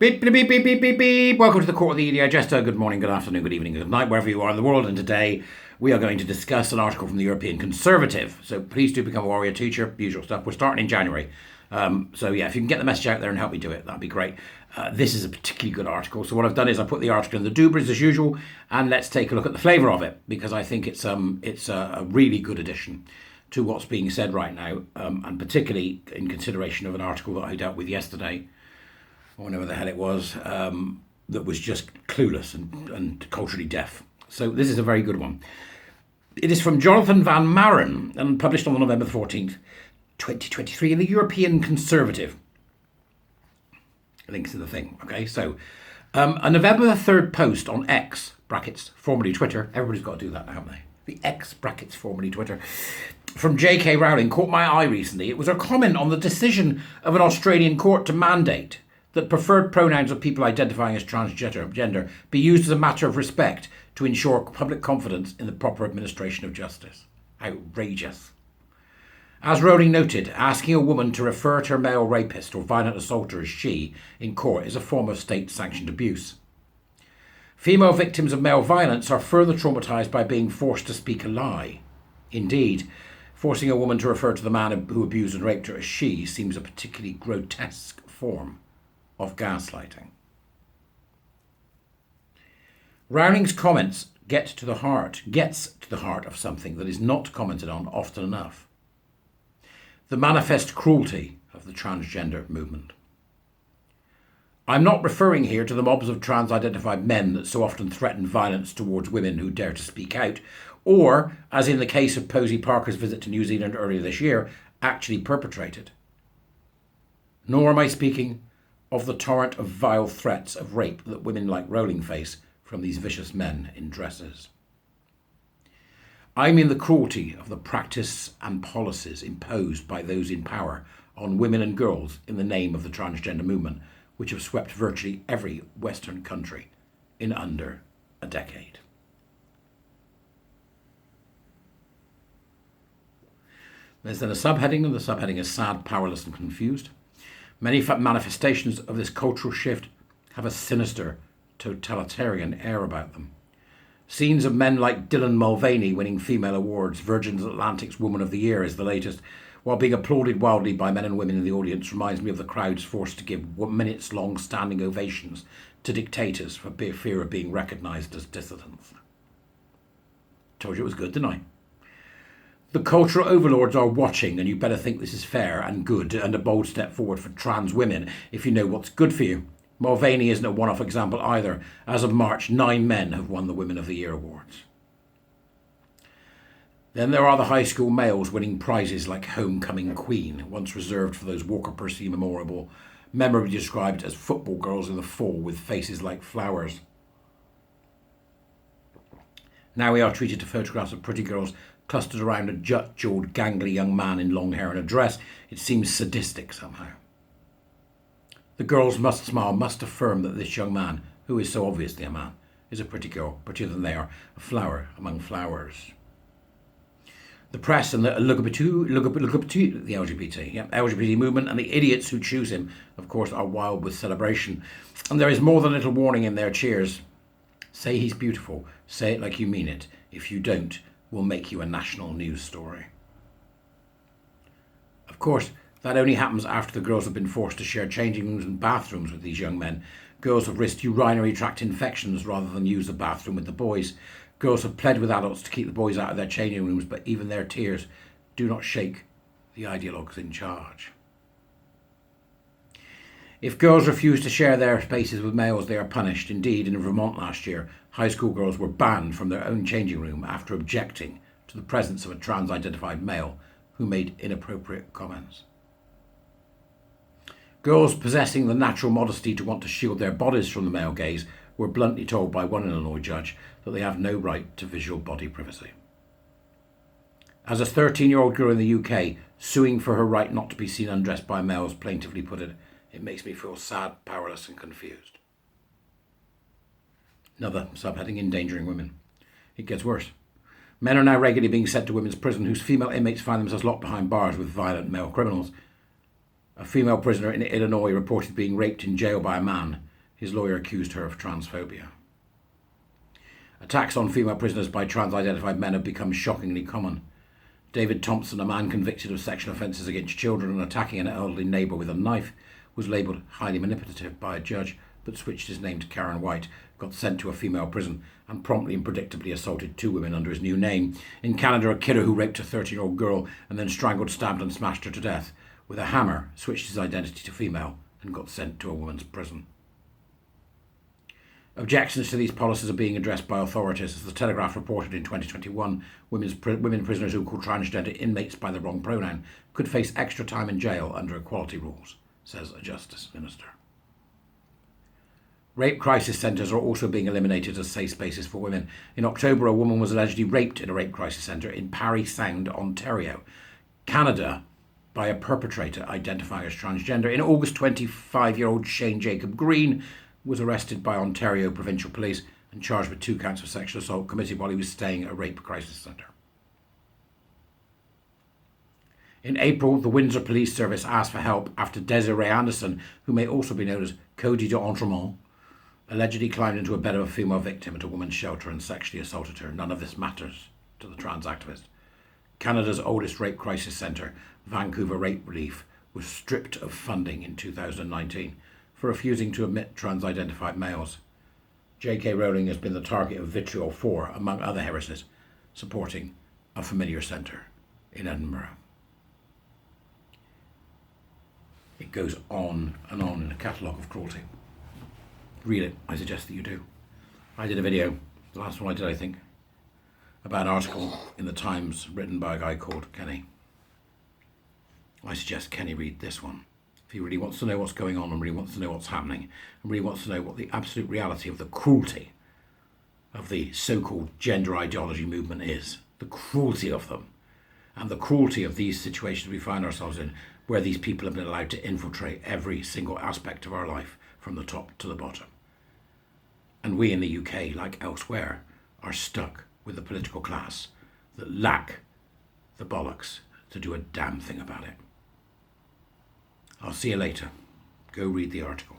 Beep, beep, beep, beep, beep, beep, beep. Welcome to the Court of the Digester. Good morning, good afternoon, good evening, good night, wherever you are in the world. And today we are going to discuss an article from the European Conservative. So please do become a warrior teacher, usual stuff. We're starting in January. So yeah, if you can get the message out there and help me do it, that'd be great. This is a particularly good article. So what I've done is I put the article in the Dubras as usual, and let's take a look at the flavour of it, because I think it's a really good addition to what's being said right now, and particularly in consideration of an article that I dealt with yesterday, or whenever the hell it was, that was just clueless and culturally deaf. So this is a very good one. It is from Jonathan Van Maren and published on November 14th, 2023 in the European Conservative. Links in the thing. Okay, so a November the 3rd post on X, brackets, formerly Twitter. Everybody's got to do that now, haven't they? The X, brackets, formerly Twitter. From J.K. Rowling caught my eye recently. It was her comment on the decision of an Australian court to mandate that preferred pronouns of people identifying as transgender be used as a matter of respect to ensure public confidence in the proper administration of justice. Outrageous. As Rowling noted, asking a woman to refer to her male rapist or violent assaulter as she in court is a form of state-sanctioned abuse. Female victims of male violence are further traumatised by being forced to speak a lie. Indeed, forcing a woman to refer to the man who abused and raped her as she seems a particularly grotesque form of gaslighting. Rowling's comments gets to the heart of something that is not commented on often enough. The manifest cruelty of the transgender movement. I'm not referring here to the mobs of trans-identified men that so often threaten violence towards women who dare to speak out, or, as in the case of Posey Parker's visit to New Zealand earlier this year, actually perpetrated. Nor am I speaking of the torrent of vile threats of rape that women like Rowling face from these vicious men in dresses. I mean the cruelty of the practice and policies imposed by those in power on women and girls in the name of the transgender movement, which have swept virtually every Western country in under a decade. There's then a subheading, and the subheading is sad, powerless and confused. Many manifestations of this cultural shift have a sinister, totalitarian air about them. Scenes of men like Dylan Mulvaney winning female awards, Virgin Atlantic's Woman of the Year is the latest, while being applauded wildly by men and women in the audience, reminds me of the crowds forced to give minutes-long standing ovations to dictators for fear of being recognised as dissidents. Told you it was good, didn't I? The cultural overlords are watching, and you better think this is fair and good and a bold step forward for trans women if you know what's good for you. Mulvaney isn't a one-off example either. As of March, 9 men have won the Women of the Year awards. Then there are the high school males winning prizes like Homecoming Queen, once reserved for those Walker Percy memorably described as football girls in the fall with faces like flowers. Now we are treated to photographs of pretty girls clustered around a jut-jawed, gangly young man in long hair and a dress. It seems sadistic somehow. The girls must smile, must affirm that this young man, who is so obviously a man, is a pretty girl, prettier than they are, a flower among flowers. The press and the LGBT movement and the idiots who choose him, of course, are wild with celebration. And there is more than a little warning in their cheers. Say he's beautiful. Say it like you mean it. If you don't, we'll make you a national news story. Of course, that only happens after the girls have been forced to share changing rooms and bathrooms with these young men. Girls have risked urinary tract infections rather than use the bathroom with the boys. Girls have pled with adults to keep the boys out of their changing rooms, but even their tears do not shake the ideologues in charge. If girls refuse to share their spaces with males, they are punished. Indeed, in Vermont last year, high school girls were banned from their own changing room after objecting to the presence of a trans-identified male who made inappropriate comments. Girls possessing the natural modesty to want to shield their bodies from the male gaze were bluntly told by one Illinois judge that they have no right to visual body privacy. As a 13-year-old girl in the UK suing for her right not to be seen undressed by males plaintively put it, it makes me feel sad, powerless and confused. Another subheading, endangering women. It gets worse. Men are now regularly being sent to women's prison whose female inmates find themselves locked behind bars with violent male criminals. A female prisoner in Illinois reported being raped in jail by a man His lawyer accused her of transphobia. Attacks on female prisoners by trans-identified men have become shockingly common. David Thompson, a man convicted of sexual offences against children and attacking an elderly neighbour with a knife, was labelled highly manipulative by a judge, but switched his name to Karen White, got sent to a female prison, and promptly and predictably assaulted 2 women under his new name. In Canada, a killer who raped a 13-year-old girl and then strangled, stabbed and smashed her to death with a hammer switched his identity to female and got sent to a women's prison. Objections to these policies are being addressed by authorities. As the Telegraph reported in 2021, women prisoners who call transgender inmates by the wrong pronoun could face extra time in jail under equality rules, says a Justice Minister. Rape crisis centres are also being eliminated as safe spaces for women. In October, a woman was allegedly raped in a rape crisis centre in Parry Sound, Ontario, Canada, by a perpetrator identifying as transgender. In August, 25-year-old Shane Jacob Green was arrested by Ontario Provincial Police and charged with 2 counts of sexual assault committed while he was staying at a rape crisis centre. In April, the Windsor Police Service asked for help after Desiree Anderson, who may also be known as Cody d'Entremont, allegedly climbed into a bed of a female victim at a woman's shelter and sexually assaulted her. None of this matters to the trans activist. Canada's oldest rape crisis centre, Vancouver Rape Relief, was stripped of funding in 2019 for refusing to admit trans-identified males. J.K. Rowling has been the target of vitriol for, among other heresies, supporting a familiar centre in Edinburgh. It goes on and on in a catalogue of cruelty. Read it. I suggest that you do. I did a video, the last one I did, I think, about an article in the Times written by a guy called Kenny. I suggest Kenny read this one. If he really wants to know what's going on and really wants to know what's happening and really wants to know what the absolute reality of the cruelty of the so-called gender ideology movement is, the cruelty of them, and the cruelty of these situations we find ourselves in, where these people have been allowed to infiltrate every single aspect of our life from the top to the bottom. And we in the UK, like elsewhere, are stuck with a political class that lack the bollocks to do a damn thing about it. I'll see you later. Go read the article.